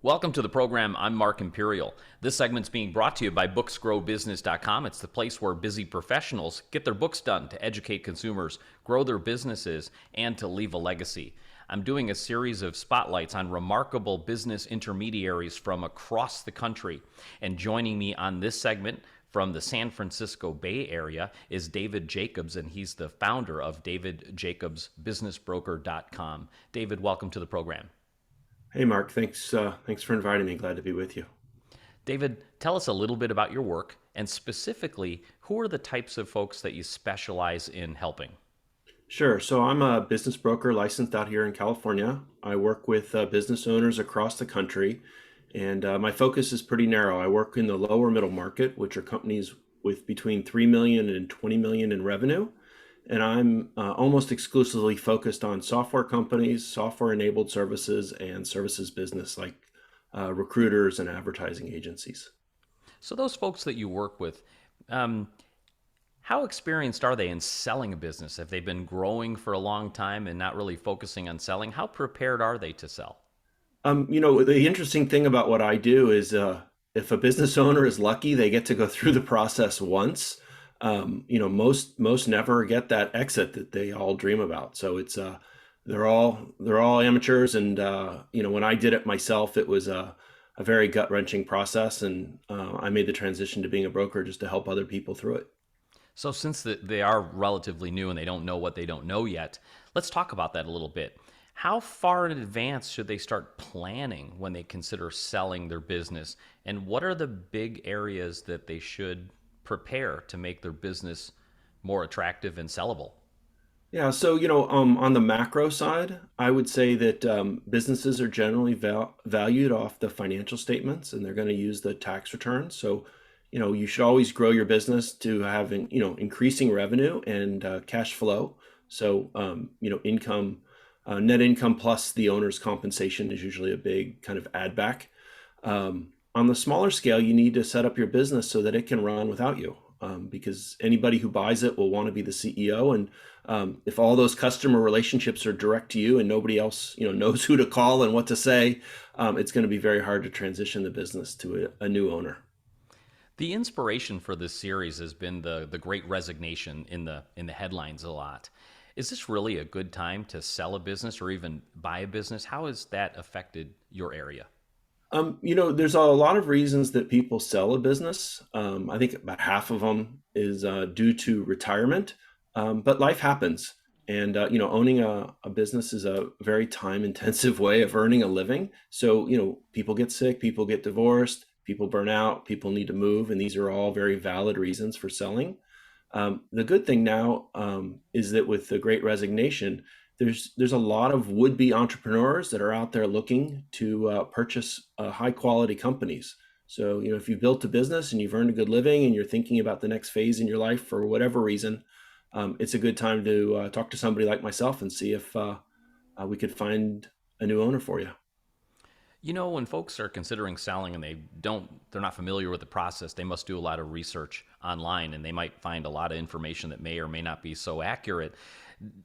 Welcome to the program. I'm Mark Imperial. This segment's being brought to you by booksgrowbusiness.com. It's the place where busy professionals get their books done to educate consumers, grow their businesses, and to leave a legacy. I'm doing a series of spotlights on remarkable business intermediaries from across the country. And joining me on this segment from the San Francisco Bay Area is David Jacobs, and he's the founder of davidjacobsbusinessbroker.com. David, welcome to the program. Hey, Mark. Thanks for inviting me. Glad to be with you. David, tell us a little bit about your work, and specifically, who are the types of folks that you specialize in helping? Sure. So I'm a business broker licensed out here in California. I work with business owners across the country, and my focus is pretty narrow. I work in the lower middle market, which are companies with between 3 million and 20 million in revenue. And I'm almost exclusively focused on software companies, software-enabled services, and services business like recruiters and advertising agencies. So, those folks that you work with, um, how experienced are they in selling a business? Have they been growing for a long time and not really focusing on selling? How prepared are they to sell? The interesting thing about what I do is if a business owner is lucky, they get to go through the process once. Most never get that exit that they all dream about. So it's they're all amateurs, and when I did it myself, it was a very gut wrenching process, and I made the transition to being a broker just to help other people through it. So, since they are relatively new and they don't know what they don't know yet, let's talk about that a little bit. How far in advance should they start planning when they consider selling their business? And what are the big areas that they should prepare to make their business more attractive and sellable? Yeah, so on the macro side, I would say that businesses are generally valued off the financial statements, and they're going to use the tax returns. So, you should always grow your business to having increasing revenue and cash flow. So, net income plus the owner's compensation is usually a big kind of add back. On the smaller scale, you need to set up your business so that it can run without you, because anybody who buys it will want to be the CEO. And if all those customer relationships are direct to you and nobody else, knows who to call and what to say, it's going to be very hard to transition the business to a new owner. The inspiration for this series has been the Great Resignation in the headlines a lot. Is this really a good time to sell a business or even buy a business? How has that affected your area? There's a lot of reasons that people sell a business. I think about half of them is due to retirement, but life happens. And, owning a business is a very time intensive way of earning a living. So, people get sick, people get divorced, people burn out, people need to move, and these are all very valid reasons for selling. The good thing now is that with the Great Resignation, there's a lot of would-be entrepreneurs that are out there looking to purchase high quality companies. So, if you've built a business and you've earned a good living and you're thinking about the next phase in your life for whatever reason, it's a good time to talk to somebody like myself and see if we could find a new owner for you. When folks are considering selling and they're not familiar with the process, they must do a lot of research online and they might find a lot of information that may or may not be so accurate.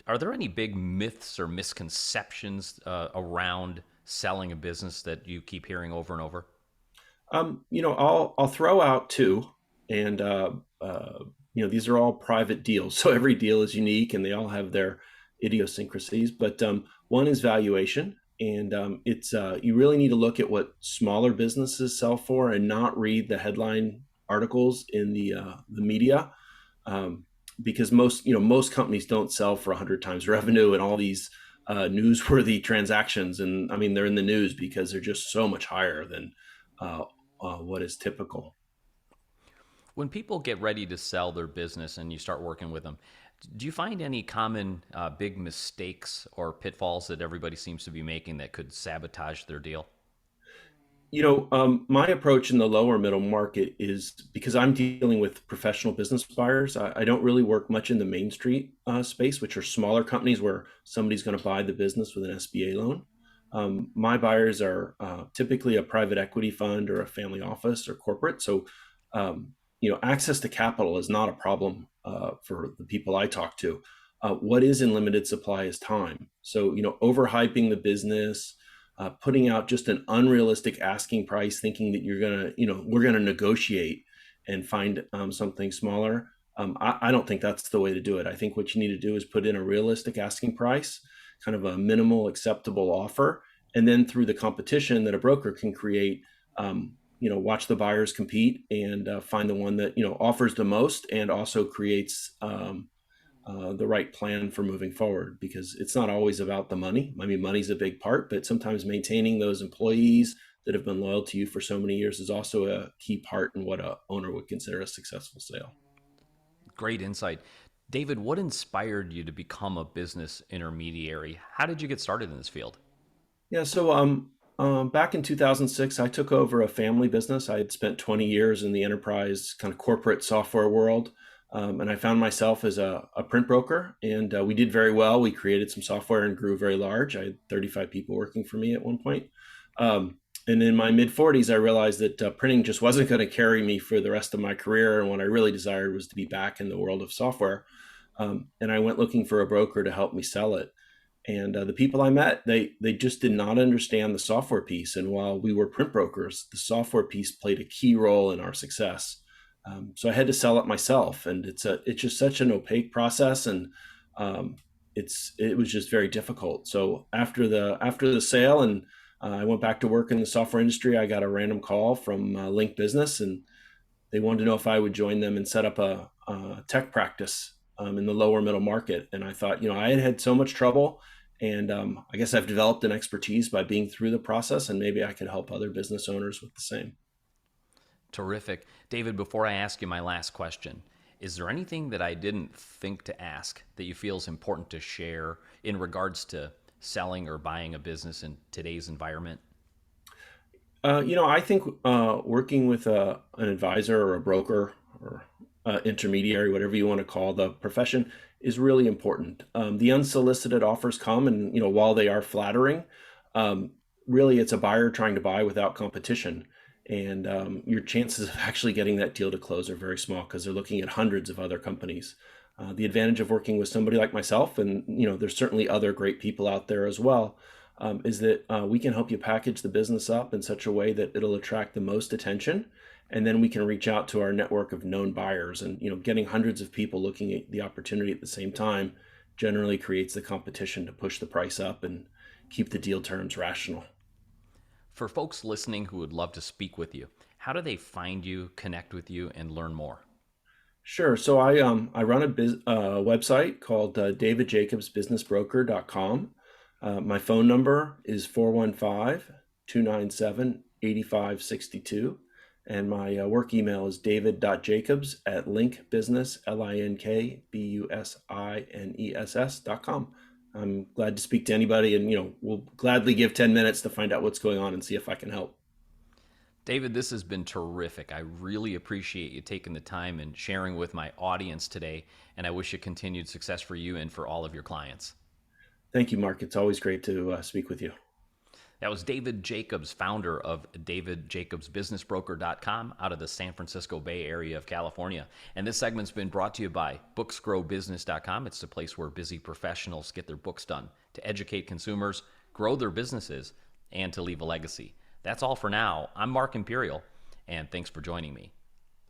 Are there any big myths or misconceptions around selling a business that you keep hearing over and over? I'll throw out two, and these are all private deals, so every deal is unique and they all have their idiosyncrasies. But one is valuation, and it's you really need to look at what smaller businesses sell for and not read the headline articles in the media, because most companies don't sell for 100 times revenue and all these newsworthy transactions. And I mean, they're in the news because they're just so much higher than uh, what is typical. When people get ready to sell their business and you start working with them, do you find any common big mistakes or pitfalls that everybody seems to be making that could sabotage their deal? My approach in the lower middle market is because I'm dealing with professional business buyers. I don't really work much in the Main Street space, which are smaller companies where somebody's going to buy the business with an SBA loan. My buyers are typically a private equity fund or a family office or corporate. So, access to capital is not a problem for the people I talk to. What is in limited supply is time. So, overhyping the business, putting out just an unrealistic asking price, thinking that you're gonna, we're gonna negotiate and find something smaller. I don't think that's the way to do it. I think what you need to do is put in a realistic asking price, kind of a minimal acceptable offer, and then through the competition that a broker can create, watch the buyers compete and find the one that offers the most and also creates the right plan for moving forward, because it's not always about the money. I mean, money's a big part, but sometimes maintaining those employees that have been loyal to you for so many years is also a key part in what a owner would consider a successful sale. Great insight. David, what inspired you to become a business intermediary? How did you get started in this field? Yeah, so back in 2006, I took over a family business. I had spent 20 years in the enterprise kind of corporate software world. And I found myself as a print broker, and we did very well. We created some software and grew very large. I had 35 people working for me at one point. And in my mid 40s, I realized that printing just wasn't going to carry me for the rest of my career. And what I really desired was to be back in the world of software. And I went looking for a broker to help me sell it. And the people I met, they just did not understand the software piece. And while we were print brokers, the software piece played a key role in our success. So I had to sell it myself, and it's just such an opaque process, and it was just very difficult. So after the sale, and I went back to work in the software industry, I got a random call from Link Business, and they wanted to know if I would join them and set up a tech practice in the lower middle market. And I thought, I had had so much trouble, and I guess I've developed an expertise by being through the process, and maybe I could help other business owners with the same. Terrific. David, before I ask you my last question, is there anything that I didn't think to ask that you feel is important to share in regards to selling or buying a business in today's environment? I think working with an advisor or a broker or intermediary, whatever you want to call the profession, is really important. The unsolicited offers come, and while they are flattering, really it's a buyer trying to buy without competition, and your chances of actually getting that deal to close are very small because they're looking at hundreds of other companies. The advantage of working with somebody like myself, and there's certainly other great people out there as well, is that we can help you package the business up in such a way that it'll attract the most attention, and then we can reach out to our network of known buyers. And getting hundreds of people looking at the opportunity at the same time generally creates the competition to push the price up and keep the deal terms rational. For folks listening who would love to speak with you, how do they find you, connect with you, and learn more? Sure. So I run a website called davidjacobsbusinessbroker.com. My phone number is 415-297-8562. And my work email is david.jacobs@linkbusiness, linkbusiness.com. I'm glad to speak to anybody, and we'll gladly give 10 minutes to find out what's going on and see if I can help. David, this has been terrific. I really appreciate you taking the time and sharing with my audience today, and I wish you continued success for you and for all of your clients. Thank you, Mark. It's always great to speak with you. That was David Jacobs, founder of davidjacobsbusinessbroker.com out of the San Francisco Bay Area of California. And this segment's been brought to you by booksgrowbusiness.com. It's the place where busy professionals get their books done to educate consumers, grow their businesses, and to leave a legacy. That's all for now. I'm Mark Imperial, and thanks for joining me.